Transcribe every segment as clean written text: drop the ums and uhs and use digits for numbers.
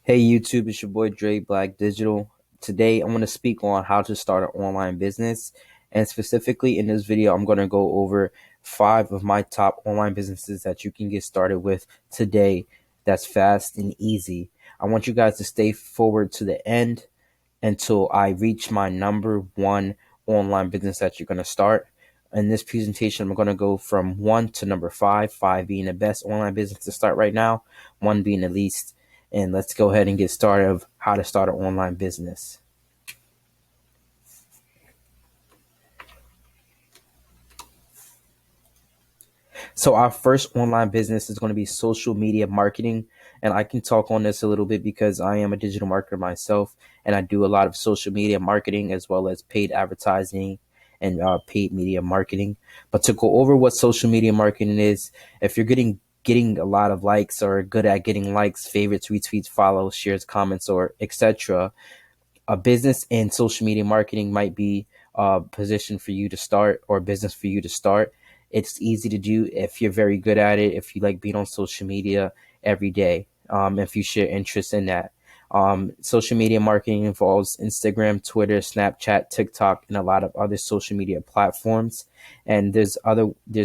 Hey YouTube, it's your boy Dre Black Digital. Today I'm going to speak on how to start an online business, and specifically in this video I'm going to go over 5 of my top online businesses that you can get started with today that's fast and easy. I want you guys to stay forward to the end until I reach my number 1 online business that you're going to start. In this presentation, I'm going to go from 1 to number 5, 5 being the best online business to start right now, 1 being the least. And let's go ahead and get started of how to start an online business. So our first online business is going to be social media marketing. And I can talk on this a little bit because I am a digital marketer myself, and I do a lot of social media marketing as well as paid advertising and paid media marketing. But to go over what social media marketing is, if you're getting a lot of likes or good at getting likes, favorites, retweets, follows, shares, comments, or etc., a business in social media marketing might be a position for you to start or a business for you to start. It's easy to do if you're very good at it, if you like being on social media every day, if you share interest in that. Social media marketing involves Instagram, Twitter, Snapchat, TikTok, and a lot of other social media platforms. And there's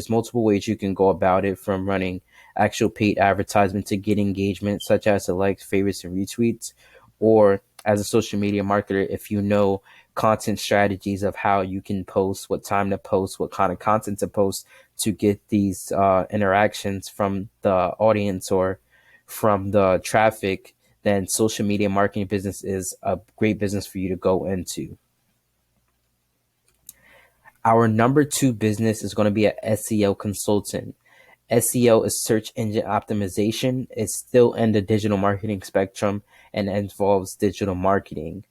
multiple ways you can go about it, from running actual paid advertisement to get engagement, such as the likes, favorites, and retweets, or as a social media marketer, if you know content strategies of how you can post, what time to post, what kind of content to post to get these interactions from the audience or from the traffic, then social media marketing business is a great business for you to go into. Our number 2 business is going to be an SEO consultant. SEO is search engine optimization. It's still in the digital marketing spectrum and involves digital marketing.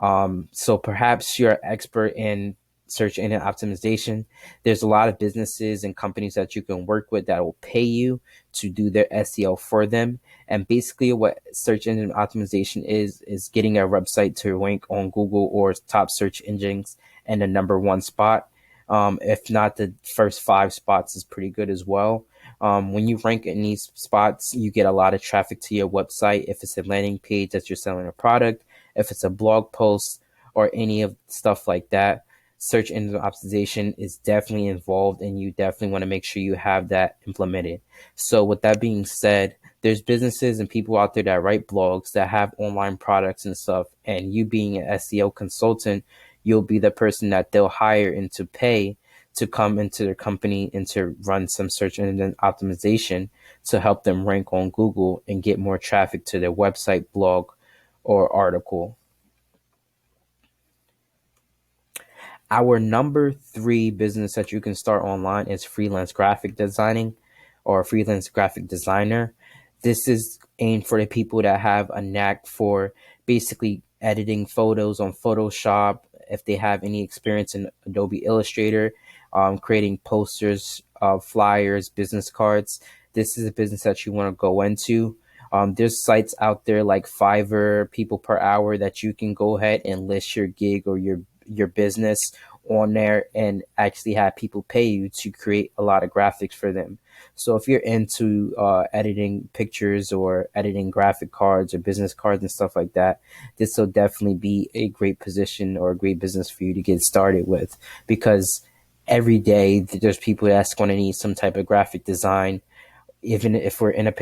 So perhaps you're an expert in search engine optimization. There's a lot of businesses and companies that you can work with that will pay you to do their SEO for them. And basically what search engine optimization is getting a website to rank on Google or top search engines and the number 1 spot. If not, the first 5 spots is pretty good as well. When you rank in these spots, you get a lot of traffic to your website. If it's a landing page that you're selling a product, if it's a blog post or any of stuff like that, search engine optimization is definitely involved, and you definitely want to make sure you have that implemented. So with that being said, there's businesses and people out there that write blogs that have online products and stuff, and you being an SEO consultant, you'll be the person that they'll hire and to pay to come into their company and to run some search engine optimization to help them rank on Google and get more traffic to their website, blog, or article. Our number 3 business that you can start online is freelance graphic designing or freelance graphic designer. This is aimed for the people that have a knack for basically editing photos on Photoshop, if they have any experience in Adobe Illustrator, creating posters, flyers, business cards. This is a business that you want to go into. There's sites out there like Fiverr, people per hour, that you can go ahead and list your gig or your business on there and actually have people pay you to create a lot of graphics for them. So if you're into editing pictures or editing graphic cards or business cards and stuff like that, this will definitely be a great position or a great business for you to get started with, because every day there's people that's going to need some type of graphic design. Even if we're in a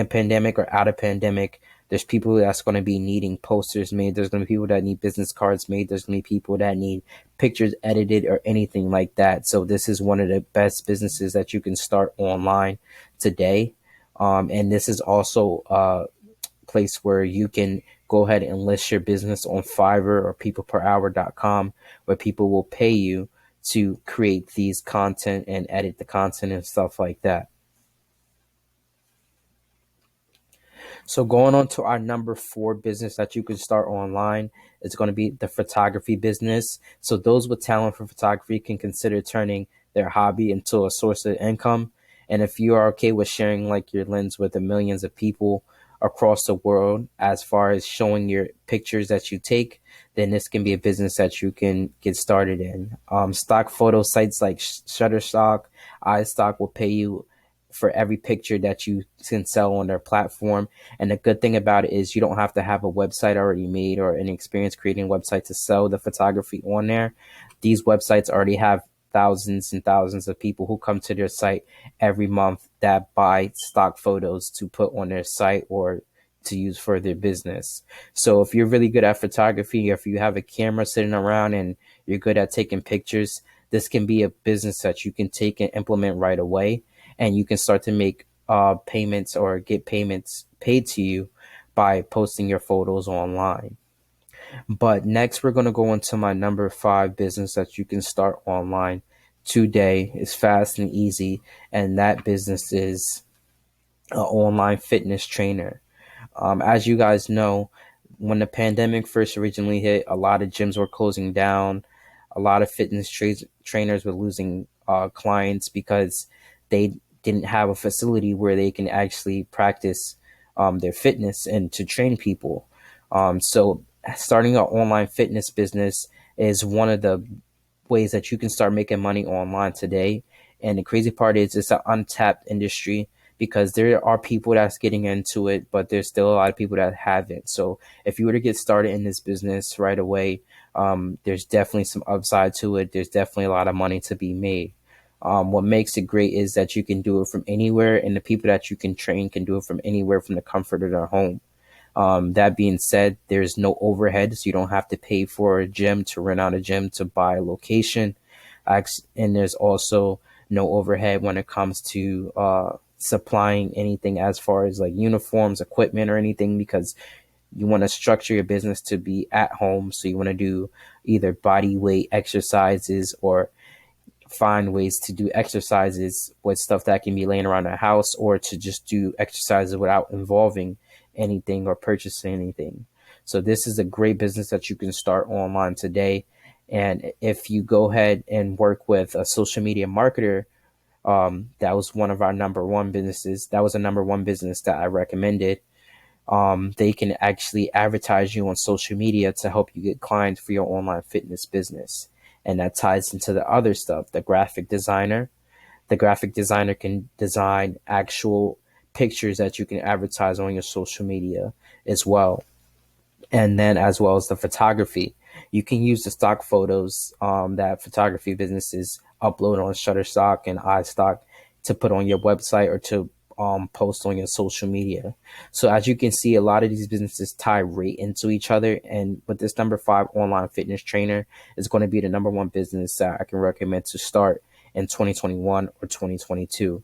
pandemic or out of pandemic, there's people that's going to be needing posters made. There's going to be people that need business cards made. There's going to be people that need pictures edited or anything like that. So this is one of the best businesses that you can start online today. And this is also a place where you can go ahead and list your business on Fiverr or peopleperhour.com, where people will pay you to create these content and edit the content and stuff like that. So going on to our number 4 business that you can start online, is going to be the photography business. So those with talent for photography can consider turning their hobby into a source of income. And if you are okay with sharing like your lens with the millions of people across the world, as far as showing your pictures that you take, then this can be a business that you can get started in. Stock photo sites like Shutterstock, iStock will pay you for every picture that you can sell on their platform. And the good thing about it is you don't have to have a website already made or an experience creating a website to sell the photography on there. These websites already have thousands and thousands of people who come to their site every month that buy stock photos to put on their site or to use for their business. So if you're really good at photography, if you have a camera sitting around and you're good at taking pictures, this can be a business that you can take and implement right away, and you can start to make payments or get payments paid to you by posting your photos online. But next, we're going to go into my number 5 business that you can start online today. It's fast and easy, and that business is an online fitness trainer. As you guys know, when the pandemic first originally hit, a lot of gyms were closing down. A lot of fitness trainers were losing clients because they didn't have a facility where they can actually practice their fitness and to train people. So starting an online fitness business is one of the ways that you can start making money online today. And the crazy part is it's an untapped industry because there are people that's getting into it, but there's still a lot of people that haven't. So if you were to get started in this business right away, there's definitely some upside to it. There's definitely a lot of money to be made. What makes it great is that you can do it from anywhere, and the people that you can train can do it from anywhere from the comfort of their home. That being said, there's no overhead, so you don't have to pay for a gym to rent out a gym to buy a location. And there's also no overhead when it comes to supplying anything as far as like uniforms, equipment, or anything, because you want to structure your business to be at home. So you want to do either body weight exercises or find ways to do exercises with stuff that can be laying around the house, or to just do exercises without involving anything or purchasing anything. So this is a great business that you can start online today. And if you go ahead and work with a social media marketer, that was one of our number one businesses. That was a number one business that I recommended. They can actually advertise you on social media to help you get clients for your online fitness business. And that ties into the other stuff, the graphic designer. The graphic designer can design actual pictures that you can advertise on your social media as well. And then as well as the photography, you can use the stock photos that photography businesses upload on Shutterstock and iStock to put on your website or to post on your social media. So as you can see, a lot of these businesses tie right into each other. And with this number 5 online fitness trainer is going to be the number one business that I can recommend to start in 2021 or 2022.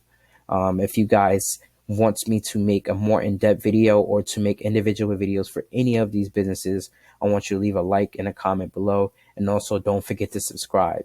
If you guys want me to make a more in-depth video or to make individual videos for any of these businesses, I want you to leave a like and a comment below. And also don't forget to subscribe.